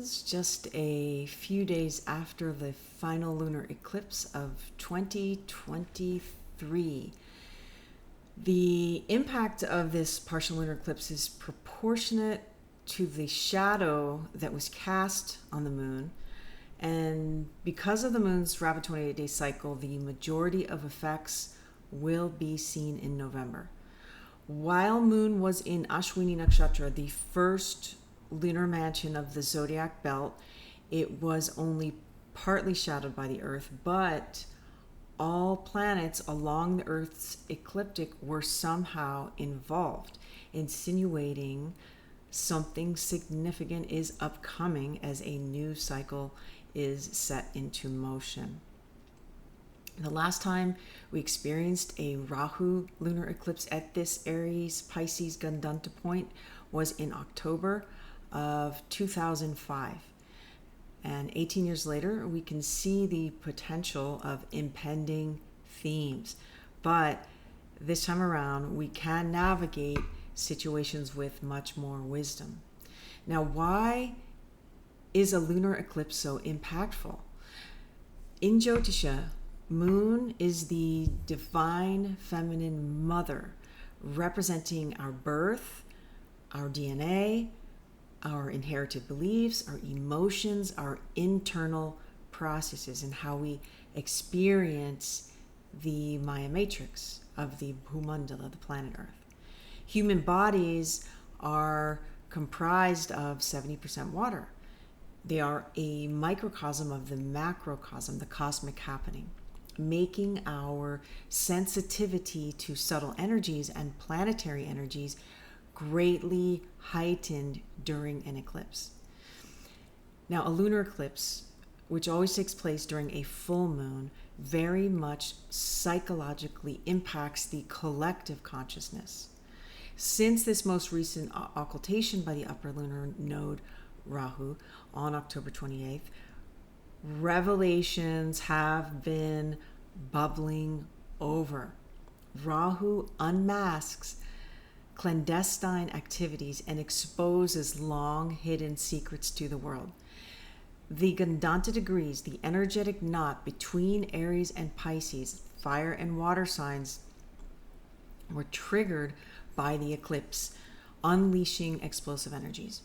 Just a few days after the final lunar eclipse of 2023. The impact of this partial lunar eclipse is proportionate to the shadow that was cast on the moon. And because of the moon's rapid 28-day cycle, the majority of effects will be seen in November. While moon was in Ashwini Nakshatra, the first lunar mansion of the zodiac belt, it was only partly shadowed by the Earth, but all planets along the Earth's ecliptic were somehow involved, insinuating something significant is upcoming as a new cycle is set into motion. The last time we experienced a Rāhu lunar eclipse at this Aries Pisces Gandanta point was in October of 2005. And 18 years later, we can see the potential of impending themes. But this time around, we can navigate situations with much more wisdom. Now, why is a lunar eclipse so impactful? In Jyotisha, moon is the divine feminine mother, representing our birth, our DNA, our inherited beliefs, our emotions, our internal processes, and how we experience the Maya matrix of the Bhumandala, the planet Earth. Human bodies are comprised of 70% water. They are a microcosm of the macrocosm, the cosmic happening, making our sensitivity to subtle energies and planetary energies greatly heightened during an eclipse. Now, a lunar eclipse, which always takes place during a full moon, very much psychologically impacts the collective consciousness. Since this most recent occultation by the upper lunar node, Rāhu, on October 28th, revelations have been bubbling over. Rāhu unmasks clandestine activities and exposes long hidden secrets to the world. The Gandanta degrees, the energetic knot between Aries and Pisces, fire and water signs, were triggered by the eclipse, unleashing explosive energies.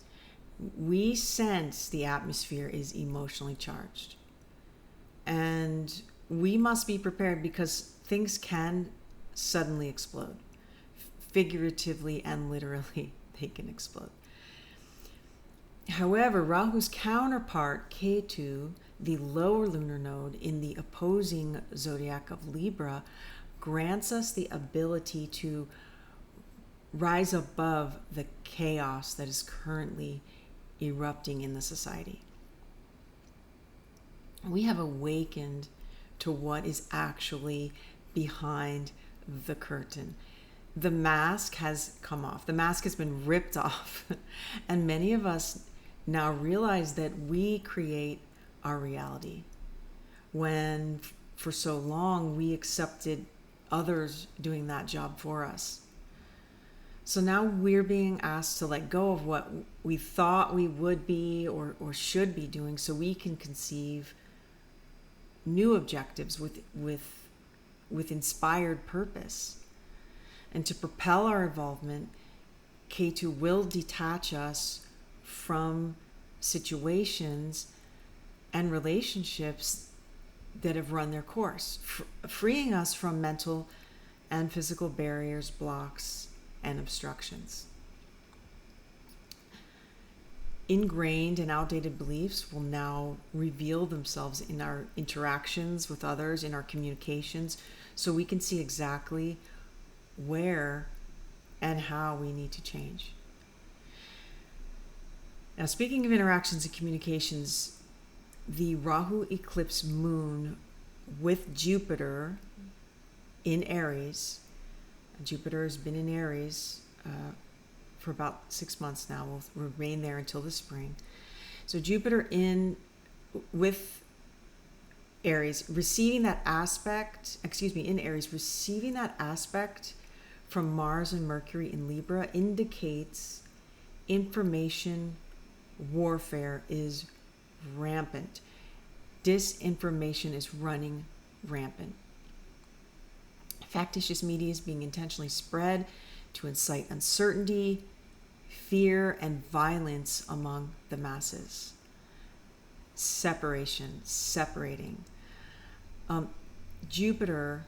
We sense the atmosphere is emotionally charged. And we must be prepared because things can suddenly explode. Figuratively and literally, they can explode. However, Rahu's counterpart, Ketu, the lower lunar node in the opposing zodiac of Libra, grants us the ability to rise above the chaos that is currently erupting in the society. We have awakened to what is actually behind the curtain. The mask has come off. The mask has been ripped off. And many of us now realize that we create our reality, when for so long we accepted others doing that job for us. So now we're being asked to let go of what we thought we would be or should be doing, so we can conceive new objectives with inspired purpose. And to propel our involvement, Ketu will detach us from situations and relationships that have run their course, freeing us from mental and physical barriers, blocks, and obstructions. Ingrained and outdated beliefs will now reveal themselves in our interactions with others, in our communications, so we can see exactly where and how we need to change. Now, speaking of interactions and communications, the Rāhu eclipse moon with Jupiter in Aries. Jupiter has been in Aries for about 6 months now. Will remain there until the spring. So Jupiter in with Aries, receiving that aspect, in Aries, receiving that aspect from Mars and Mercury in Libra indicates information warfare is rampant. Disinformation is running rampant. Factitious media is being intentionally spread to incite uncertainty, fear, and violence among the masses. Separating. Jupiter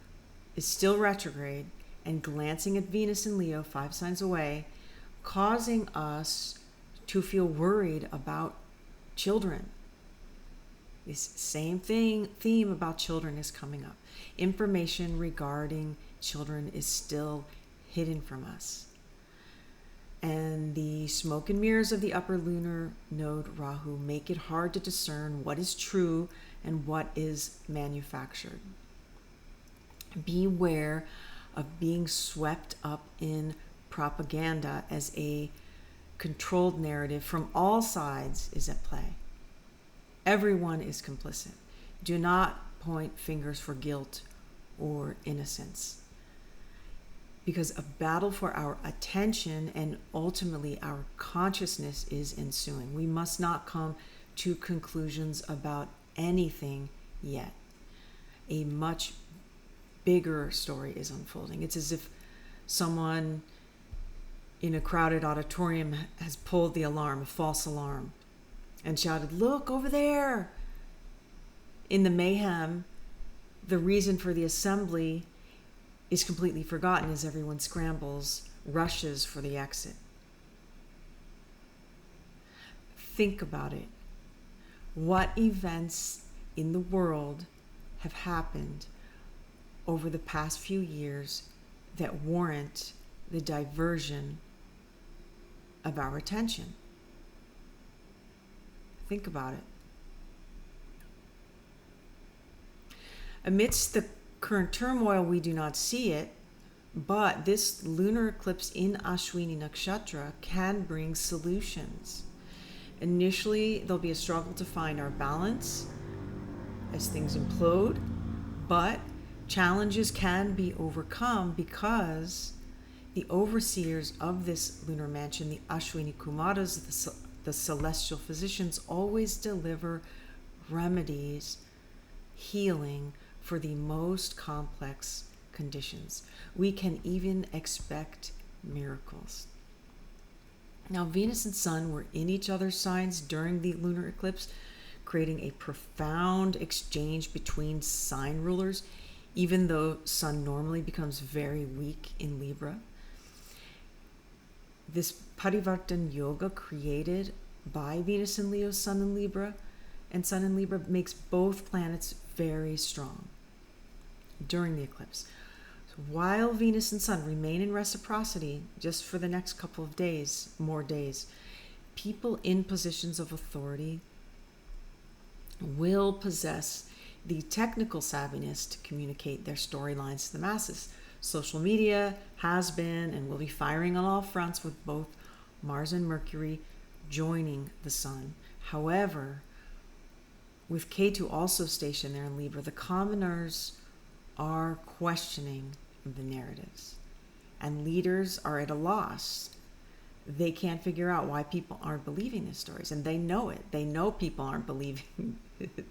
is still retrograde and glancing at Venus and Leo, 5 signs away, causing us to feel worried about children. This same theme about children is coming up. Information regarding children is still hidden from us. And the smoke and mirrors of the upper lunar node Rāhu make it hard to discern what is true and what is manufactured. Beware of being swept up in propaganda as a controlled narrative from all sides is at play. Everyone is complicit. Do not point fingers for guilt or innocence, because a battle for our attention and ultimately our consciousness is ensuing. We must not come to conclusions about anything yet. A much bigger story is unfolding. It's as if someone in a crowded auditorium has pulled the alarm, a false alarm, and shouted, "Look over there!" In the mayhem, the reason for the assembly is completely forgotten as everyone scrambles, rushes for the exit. Think about it. What events in the world have happened over the past few years that warrant the diversion of our attention? Think about it. Amidst the current turmoil, we do not see it, but this lunar eclipse in Ashwini Nakshatra can bring solutions. Initially, there'll be a struggle to find our balance as things implode, but challenges can be overcome because the overseers of this lunar mansion, the Ashwini Kumaras, the celestial physicians, always deliver remedies, healing for the most complex conditions. We can even expect miracles. Now, Venus and Sun were in each other's signs during the lunar eclipse, creating a profound exchange between sign rulers, even though Sun normally becomes very weak in Libra. This Parivartan Yoga created by Venus and Leo, Sun in Libra, and Sun in Libra makes both planets very strong during the eclipse. So while Venus and Sun remain in reciprocity just for the next couple of days, more days, people in positions of authority will possess the technical savviness to communicate their storylines to the masses. Social media has been and will be firing on all fronts with both Mars and Mercury joining the Sun. However, with Ketu also stationed there in Libra, the commoners are questioning the narratives, and leaders are at a loss. They can't figure out why people aren't believing their stories, and they know it. They know people aren't believing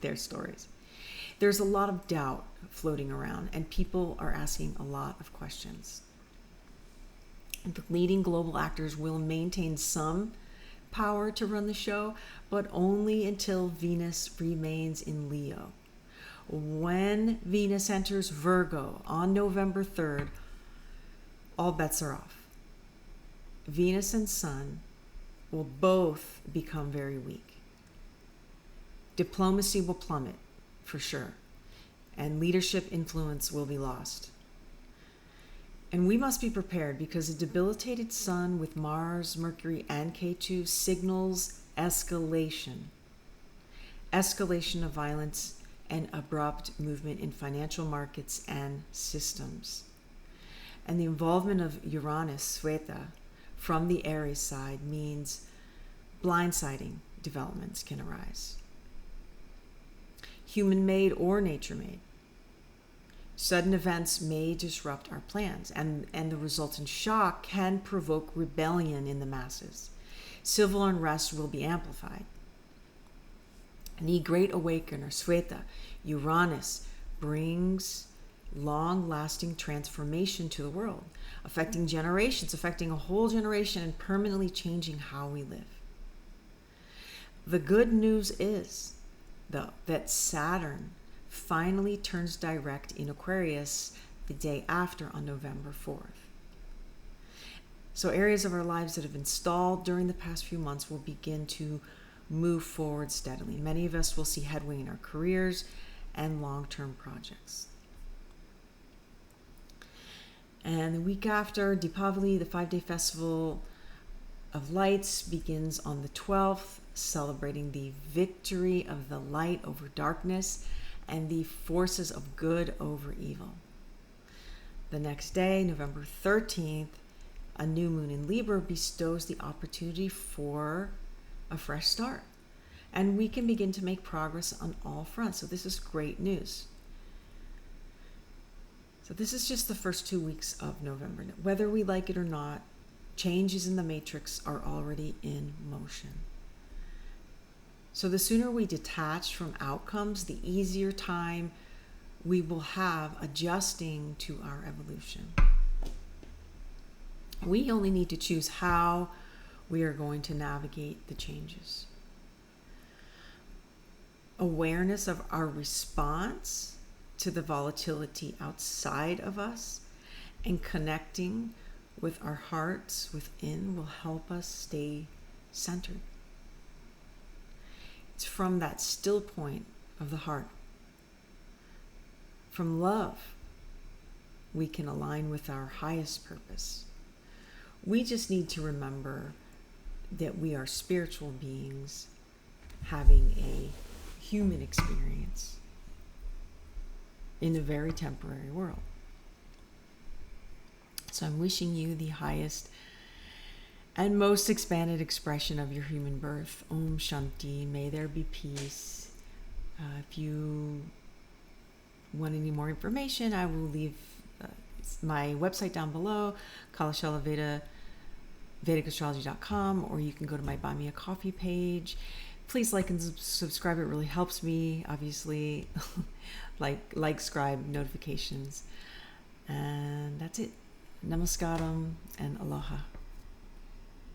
their stories. There's a lot of doubt floating around, and people are asking a lot of questions. The leading global actors will maintain some power to run the show, but only until Venus remains in Leo. When Venus enters Virgo on November 3rd, all bets are off. Venus and Sun will both become very weak. Diplomacy will plummet, for sure, and leadership influence will be lost. And we must be prepared because a debilitated Sun with Mars, Mercury, and Ketu signals escalation. Escalation of violence and abrupt movement in financial markets and systems. And the involvement of Uranus, Sweta, from the Aries side means blindsiding developments can arise. Human-made or nature-made. Sudden events may disrupt our plans, and the resultant shock can provoke rebellion in the masses. civil unrest will be amplified. The Great Awakener, Sweta, Uranus, brings long-lasting transformation to the world, affecting generations, affecting a whole generation, and permanently changing how we live. The good news is, though, that Saturn finally turns direct in Aquarius the day after, on November 4th. So areas of our lives that have been stalled during the past few months will begin to move forward steadily. Many of us will see headway in our careers and long-term projects. And the week after, Dipāvalī, the 5-day festival of lights, begins on the 12th, celebrating the victory of the light over darkness and the forces of good over evil. The next day, November 13th, a new moon in Libra bestows the opportunity for a fresh start. And we can begin to make progress on all fronts. So this is great news. So this is just the first 2 weeks of November. Whether we like it or not, changes in the matrix are already in motion. So the sooner we detach from outcomes, the easier time we will have adjusting to our evolution. We only need to choose how we are going to navigate the changes. Awareness of our response to the volatility outside of us and connecting with our hearts within will help us stay centered. It's from that still point of the heart, from love, we can align with our highest purpose. We just need to remember that we are spiritual beings having a human experience in a very temporary world. So I'm wishing you the highest and most expanded expression of your human birth. Om Shanti. May there be peace. If you want any more information, I will leave my website down below, VedicaStrology.com, or you can go to my Buy Me a Coffee page. Please like and subscribe. It really helps me, obviously. like, scribe, notifications. And that's it. Namaskaram and aloha.